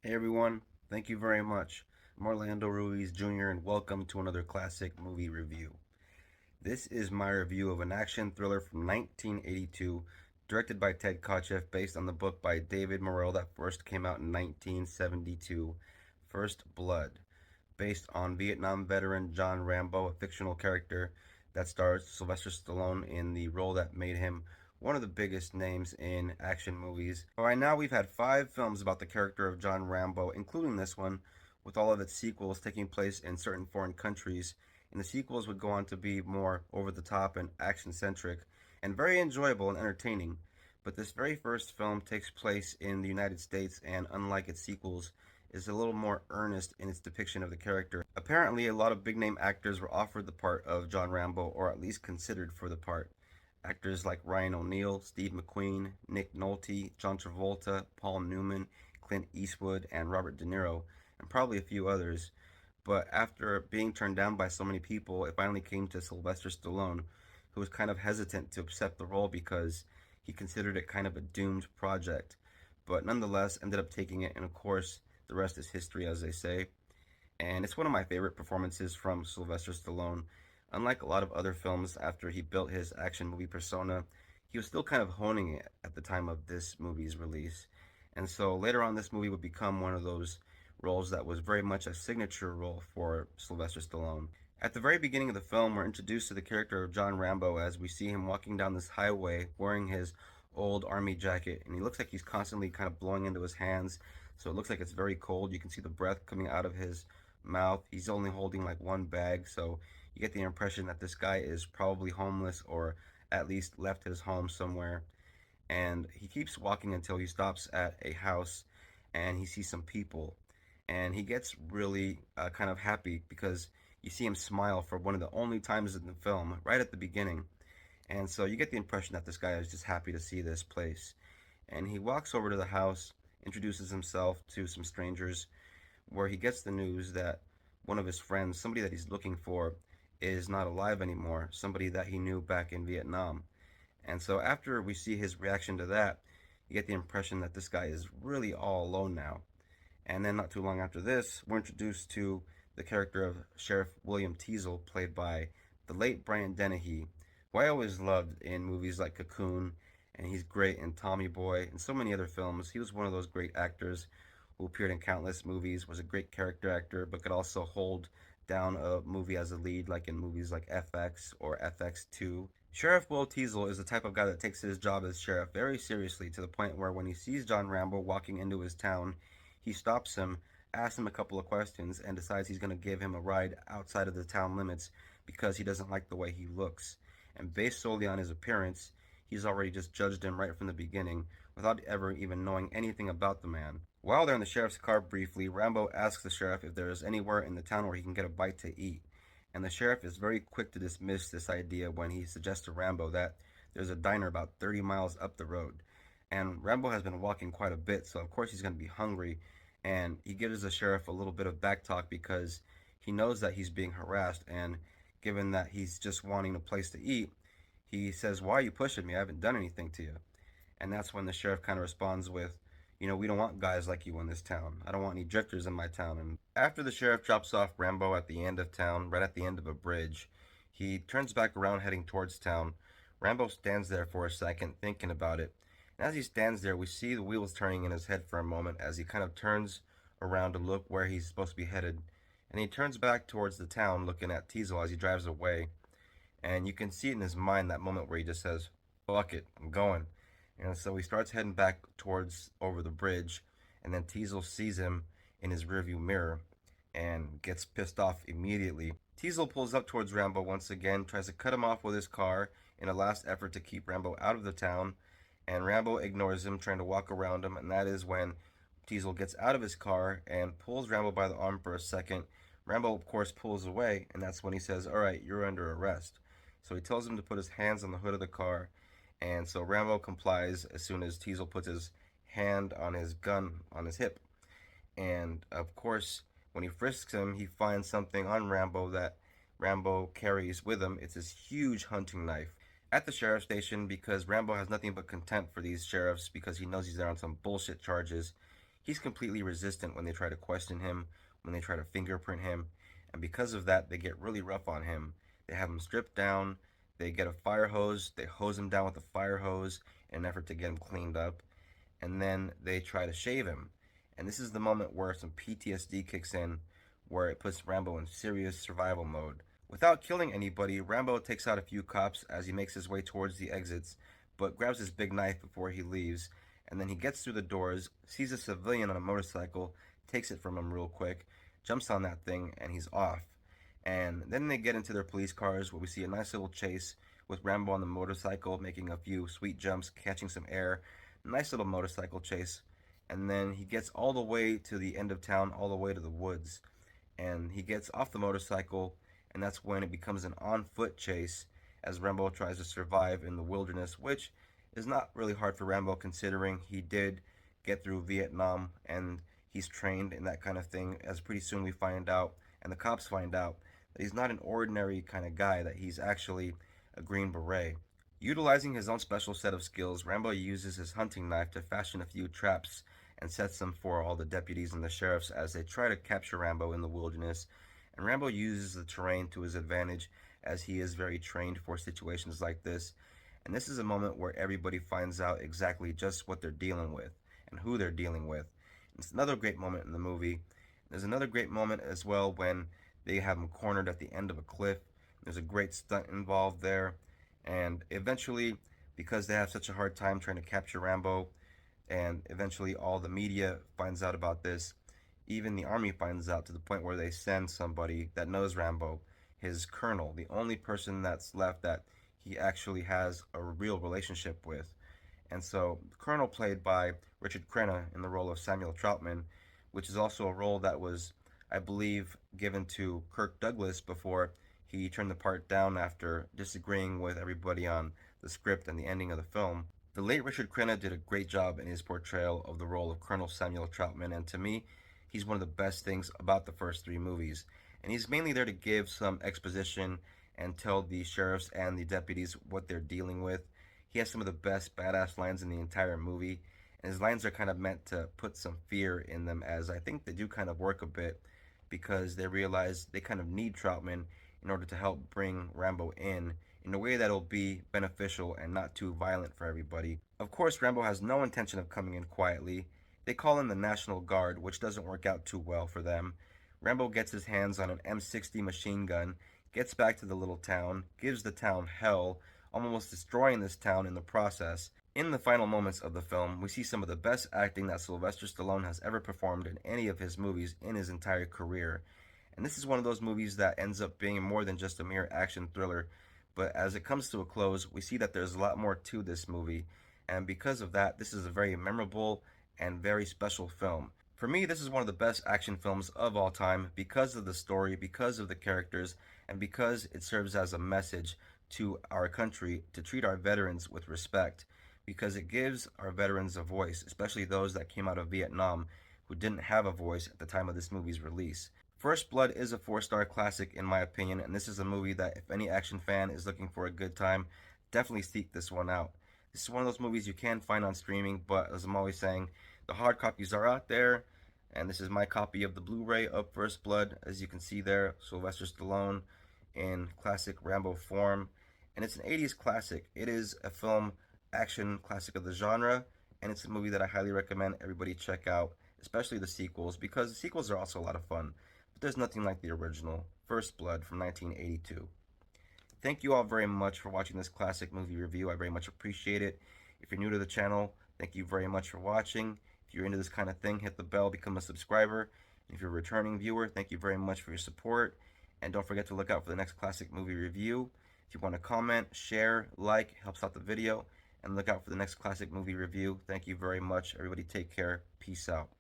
Hey everyone, thank you very much. I'm Orlando Ruiz Jr. and welcome to another classic movie review. This is my review of an action thriller from 1982, directed by Ted Kotcheff, based on the book by David Morrell that first came out in 1972, First Blood, based on Vietnam veteran John Rambo, a fictional character that stars Sylvester Stallone in the role that made him one of the biggest names in action movies. By now, we've had 5 films about the character of John Rambo, including this one, with all of its sequels taking place in certain foreign countries. And the sequels would go on to be more over the top and action centric, and very enjoyable and entertaining. But this very first film takes place in the United States, and unlike its sequels, is a little more earnest in its depiction of the character. Apparently, a lot of big name actors were offered the part of John Rambo, or at least considered for the part. Actors like Ryan O'Neal, Steve McQueen, Nick Nolte, John Travolta, Paul Newman, Clint Eastwood, and Robert De Niro, and probably a few others. But after being turned down by so many people, it finally came to Sylvester Stallone, who was kind of hesitant to accept the role because he considered it kind of a doomed project. But nonetheless, ended up taking it, and of course, the rest is history, as they say. And it's one of my favorite performances from Sylvester Stallone. Unlike a lot of other films after he built his action movie persona, he was still kind of honing it at the time of this movie's release. And so later on, this movie would become one of those roles that was very much a signature role for Sylvester Stallone. At the very beginning of the film, we're introduced to the character of John Rambo as we see him walking down this highway wearing his old army jacket, and he looks like he's constantly kind of blowing into his hands, so it looks like it's very cold. You can see the breath coming out of his mouth. He's only holding like one bag, so you get the impression that this guy is probably homeless or at least left his home somewhere. And he keeps walking until he stops at a house and he sees some people. And he gets really kind of happy because you see him smile for one of the only times in the film, right at the beginning. And so you get the impression that this guy is just happy to see this place. And he walks over to the house, introduces himself to some strangers, where he gets the news that one of his friends, somebody that he's looking for, is not alive anymore, somebody that he knew back in Vietnam. And so after we see his reaction to that, you get the impression that this guy is really all alone now. And then not too long after this, we're introduced to the character of Sheriff William Teasel, played by the late Brian Dennhey, who I always loved in movies like Cocoon, and he's great in Tommy Boy and so many other films. He was one of those great actors who appeared in countless movies, was a great character actor, but could also hold down a movie as a lead, like in movies like FX or FX2. Sheriff Will Teasel is the type of guy that takes his job as sheriff very seriously, to the point where when he sees John Rambo walking into his town, he stops him, asks him a couple of questions, and decides he's going to give him a ride outside of the town limits because he doesn't like the way he looks. And based solely on his appearance, he's already just judged him right from the beginning without ever even knowing anything about the man. While they're in the sheriff's car briefly, Rambo asks the sheriff if there is anywhere in the town where he can get a bite to eat. And the sheriff is very quick to dismiss this idea when he suggests to Rambo that there's a diner about 30 miles up the road. And Rambo has been walking quite a bit, so of course he's going to be hungry. And he gives the sheriff a little bit of back talk because he knows that he's being harassed. And given that he's just wanting a place to eat, he says, "Why are you pushing me? I haven't done anything to you." And that's when the sheriff kind of responds with, "We don't want guys like you in this town. I don't want any drifters in my town." And after the sheriff drops off Rambo at the end of town, right at the end of a bridge, he turns back around heading towards town. Rambo stands there for a second, thinking about it. And as he stands there, we see the wheels turning in his head for a moment as he kind of turns around to look where he's supposed to be headed. And he turns back towards the town, looking at Teasel as he drives away. And you can see in his mind that moment where he just says, "Fuck it, I'm going." And so he starts heading back towards over the bridge, and then Teasel sees him in his rearview mirror and gets pissed off immediately. Teasel pulls up towards Rambo once again, tries to cut him off with his car in a last effort to keep Rambo out of the town, and Rambo ignores him, trying to walk around him, and that is when Teasel gets out of his car and pulls Rambo by the arm for a second. Rambo, of course, pulls away, and that's when he says, "All right, you're under arrest." So he tells him to put his hands on the hood of the car, and so Rambo complies as soon as Teasel puts his hand on his gun on his hip. And of course, when he frisks him, he finds something on Rambo that Rambo carries with him. It's his huge hunting knife. At the sheriff's station, because Rambo has nothing but contempt for these sheriffs because he knows he's there on some bullshit charges, he's completely resistant when they try to question him, when they try to fingerprint him, and because of that, they get really rough on him. They have him stripped down, they get a fire hose, they hose him down with a fire hose in an effort to get him cleaned up, and then they try to shave him. And this is the moment where some PTSD kicks in, where it puts Rambo in serious survival mode. Without killing anybody, Rambo takes out a few cops as he makes his way towards the exits, but grabs his big knife before he leaves, and then he gets through the doors, sees a civilian on a motorcycle, takes it from him real quick, jumps on that thing, and he's off. And then they get into their police cars where we see a nice little chase with Rambo on the motorcycle making a few sweet jumps, catching some air. Nice little motorcycle chase. And then he gets all the way to the end of town, all the way to the woods. And he gets off the motorcycle, and that's when it becomes an on foot chase as Rambo tries to survive in the wilderness, which is not really hard for Rambo considering he did get through Vietnam and he's trained in that kind of thing, as pretty soon we find out, and the cops find out, that he's not an ordinary kind of guy, that he's actually a Green Beret. Utilizing his own special set of skills, Rambo uses his hunting knife to fashion a few traps and sets them for all the deputies and the sheriffs as they try to capture Rambo in the wilderness. And Rambo uses the terrain to his advantage as he is very trained for situations like this. And this is a moment where everybody finds out exactly just what they're dealing with and who they're dealing with. It's another great moment in the movie. There's another great moment as well when they have him cornered at the end of a cliff. There's a great stunt involved there. And eventually, because they have such a hard time trying to capture Rambo, and eventually all the media finds out about this, even the army finds out to the point where they send somebody that knows Rambo, his colonel, the only person that's left that he actually has a real relationship with. And so, the colonel played by Richard Crenna in the role of Samuel Troutman, which is also a role that was, I believe, given to Kirk Douglas before he turned the part down after disagreeing with everybody on the script and the ending of the film. The late Richard Crenna did a great job in his portrayal of the role of Colonel Samuel Troutman, and to me, he's one of the best things about the first three movies. And he's mainly there to give some exposition and tell the sheriffs and the deputies what they're dealing with. He has some of the best badass lines in the entire movie, and his lines are kind of meant to put some fear in them, as I think they do kind of work a bit because they realize they kind of need Troutman in order to help bring Rambo in a way that'll be beneficial and not too violent for everybody. Of course, Rambo has no intention of coming in quietly. They call in the National Guard, which doesn't work out too well for them. Rambo gets his hands on an M60 machine gun, gets back to the little town, gives the town hell, almost destroying this town in the process. In the final moments of the film, we see some of the best acting that Sylvester Stallone has ever performed in any of his movies in his entire career. And this is one of those movies that ends up being more than just a mere action thriller, but as it comes to a close, we see that there's a lot more to this movie, and because of that, this is a very memorable and very special film. For me, this is one of the best action films of all time because of the story, because of the characters, and because it serves as a message to our country to treat our veterans with respect, because it gives our veterans a voice, especially those that came out of Vietnam who didn't have a voice at the time of this movie's release. First Blood is a 4-star classic in my opinion, and this is a movie that if any action fan is looking for a good time, definitely seek this one out. This is one of those movies you can find on streaming, but as I'm always saying, the hard copies are out there, and this is my copy of the Blu-ray of First Blood. As you can see there, Sylvester Stallone in classic Rambo form, and it's an 80s classic. It is a film action classic of the genre, and it's a movie that I highly recommend everybody check out, especially the sequels, because the sequels are also a lot of fun. But there's nothing like the original, First Blood from 1982. Thank you all very much for watching this classic movie review. I very much appreciate it. If you're new to the channel, thank you very much for watching. If you're into this kind of thing, hit the bell, become a subscriber. And if you're a returning viewer, thank you very much for your support. And don't forget to look out for the next classic movie review. If you want to comment, share, like, helps out the video. And look out for the next classic movie review. Thank you very much. Everybody take care. Peace out.